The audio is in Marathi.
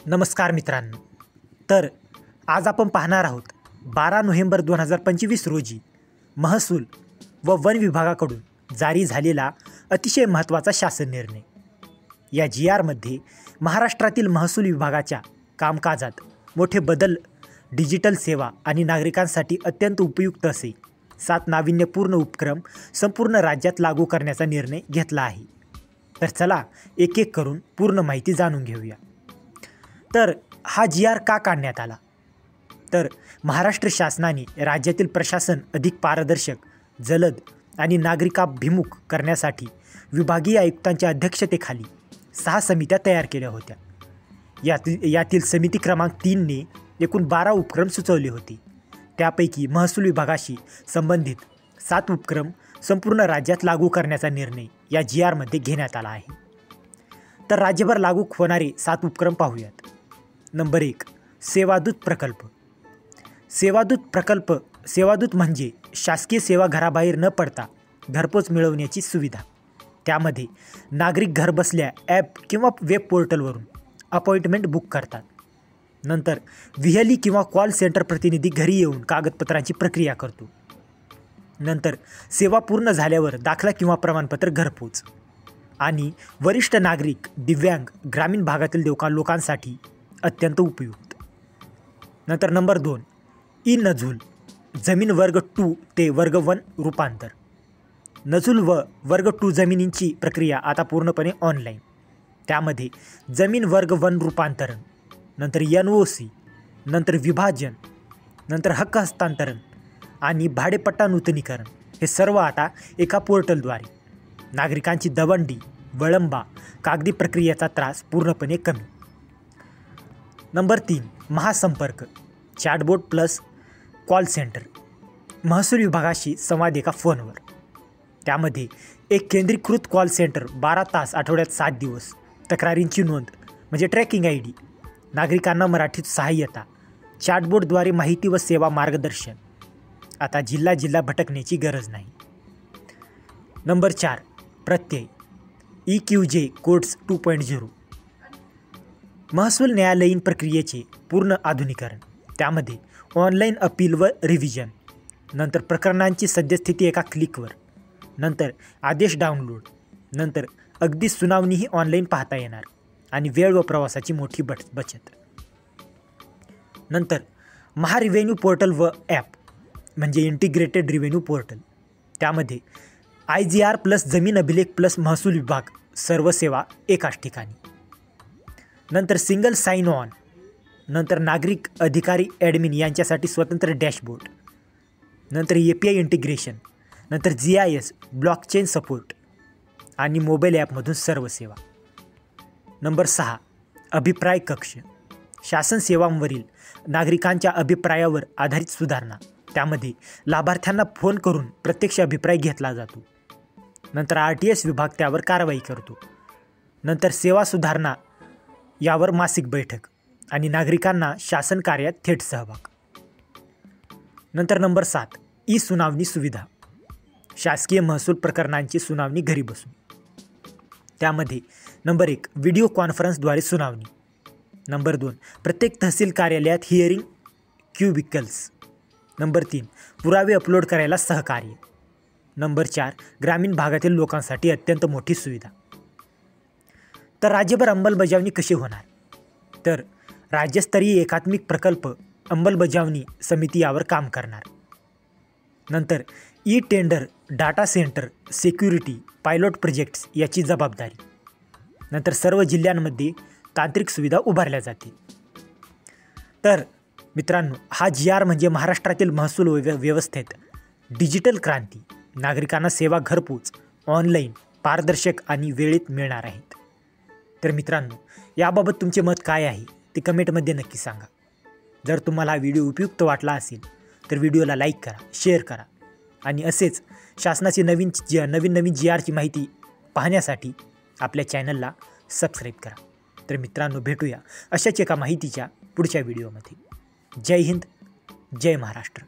नमस्कार मित्रांनो. तर आज आपण पाहणार आहोत 12 नोव्हेंबर 2025 रोजी महसूल व वन विभागाकडून जारी झालेला अतिशय महत्त्वाचा शासन निर्णय. या GRमध्ये महाराष्ट्रातील महसूल विभागाच्या कामकाजात मोठे बदल, डिजिटल सेवा आणि नागरिकांसाठी अत्यंत उपयुक्त असे 7 नाविन्यपूर्ण उपक्रम संपूर्ण राज्यात लागू करण्याचा निर्णय घेतला आहे. तर चला एक एक करून पूर्ण माहिती जाणून घेऊया. तर हा GR का काढण्यात आला? तर महाराष्ट्र शासनाने राज्यातील प्रशासन अधिक पारदर्शक, जलद आणि नागरिकाभिमुख करण्यासाठी विभागीय आयुक्तांच्या अध्यक्षतेखाली 6 समित्या तयार केल्या होत्या. यातील समिती क्रमांक 3ने एकूण 12 उपक्रम सुचवले होते. त्यापैकी महसूल विभागाशी संबंधित 7 उपक्रम संपूर्ण राज्यात लागू करण्याचा निर्णय या GRमध्ये घेण्यात आला आहे. तर राज्यभर लागू होणारे 7 उपक्रम पाहूयात. नंबर 1, सेवादूत प्रकल्प. सेवादूत म्हणजे शासकीय सेवा घराबाहेर न पडता घरपोच मिळवण्याची सुविधा. त्यामध्ये नागरिक घरबसल्या ॲप किंवा वेब पोर्टलवरून अपॉइंटमेंट बुक करतात. नंतर व्हीएलई किंवा कॉल सेंटर प्रतिनिधी घरी येऊन कागदपत्रांची प्रक्रिया करतो. नंतर सेवा पूर्ण झाल्यावर दाखला किंवा प्रमाणपत्र घरपोच. आणि वरिष्ठ नागरिक, दिव्यांग, ग्रामीण भागातील लोकांसाठी अत्यंत उपयुक्त. नंतर नंबर 2, नजूल जमीन वर्ग 2 ते वर्ग 1 रूपांतर. नजूल व वर्ग 2 जमिनींची प्रक्रिया आता पूर्णपणे ऑनलाईन. त्यामध्ये जमीन वर्ग 1 रूपांतरण, नंतर NOC, नंतर विभाजन, नंतर हक्क हस्तांतरण आणि भाडेपट्टा नूतनीकरण हे सर्व आता एका पोर्टलद्वारे. नागरिकांची दवंडी, वळंबा, कागदी प्रक्रियेचा त्रास पूर्णपणे कमी. Number 3, Mahasampark chatbot plus call centre. महसूल विभागाशी संवाद एका फोनवर. त्यामध्ये एक केंद्रीकृत कॉल सेंटर 12 तास आठवड्यात 7 दिवस, तक्रारींची नोंद म्हणजे ट्रॅकिंग ID, नागरिकांना मराठीत सहाय्यता, चॅटबोटद्वारे माहिती व सेवा मार्गदर्शन. आता जिल्हा भटकण्याची गरज नाही. नंबर 4, प्रत्यय EQJ कोड्स 2.0. महसूल न्यायालयीन प्रक्रियेचे पूर्ण आधुनिकीकरण. त्यामध्ये ऑनलाईन अपील व रिव्हिजन, नंतर प्रकरणांची सद्यस्थिती एका क्लिकवर, नंतर आदेश डाउनलोड, नंतर अगदी सुनावणीही ऑनलाईन पाहता येणार आणि वेळ व प्रवासाची मोठी बचत. नंतर महारिव्हेन्यू पोर्टल व ॲप म्हणजे इंटिग्रेटेड रिव्हेन्यू पोर्टल. त्यामध्ये IGR प्लस जमीन अभिलेख प्लस महसूल विभाग सर्व सेवा एकाच ठिकाणी. नंतर सिंगल साइन ऑन, नंतर नागरिक, अधिकारी, ॲडमिन यांच्यासाठी स्वतंत्र डॅशबोर्ड, नंतर API इंटिग्रेशन, नंतर GIS, ब्लॉकचेन सपोर्ट आणि मोबाईल ॲपमधून सर्व सेवा. नंबर 6, अभिप्राय कक्ष. शासन सेवांवरील नागरिकांच्या अभिप्रायावर आधारित सुधारणा. त्यामध्ये लाभार्थ्यांना फोन करून प्रत्यक्ष अभिप्राय घेतला जातो. नंतर RTS विभाग त्यावर कारवाई करतो. नंतर सेवा सुधारणा यावर मासिक बैठक आणि नागरिकांना शासन कार्यात थेट सहभाग. नंतर नंबर 7, सुनावणी सुविधा. शासकीय महसूल प्रकरणांची सुनावणी घरी बसून. त्यामध्ये नंबर 1, व्हिडिओ कॉन्फरन्सद्वारे सुनावणी. नंबर 2, प्रत्येक तहसील कार्यालयात हिअरिंग क्युबिकल्स. नंबर 3, पुरावे अपलोड करायला सहकार्य. नंबर 4, ग्रामीण भागातील लोकांसाठी अत्यंत मोठी सुविधा. तर राज्यभर अंमलबजावणी कशी होणार? तर राज्यस्तरीय एकात्मिक प्रकल्प अंमलबजावणी समिती यावर काम करणार. नंतर tender, data centre, security, pilot projects याची जबाबदारी. नंतर सर्व जिल्ह्यांमध्ये तांत्रिक सुविधा उभारल्या जातील. तर मित्रांनो, हा GR म्हणजे महाराष्ट्रातील महसूल व्यवस्थेत डिजिटल क्रांती. नागरिकांना सेवा घरपोच, ऑनलाईन, पारदर्शक आणि वेळेत मिळणार आहेत. तर मित्रांनो, याबाबत तुमचे मत काय आहे ते कमेंटमध्ये नक्की सांगा. जर तुम्हाला हा व्हिडिओ उपयुक्त वाटला असेल तर व्हिडिओला लाईक करा, शेअर करा आणि असेच शासनाची नवीन GRची माहिती पाहण्यासाठी आपल्या चॅनलला सबस्क्राईब करा. तर मित्रांनो, भेटूया अशाच एका माहितीच्या पुढच्या व्हिडिओमध्ये. जय हिंद, जय महाराष्ट्र.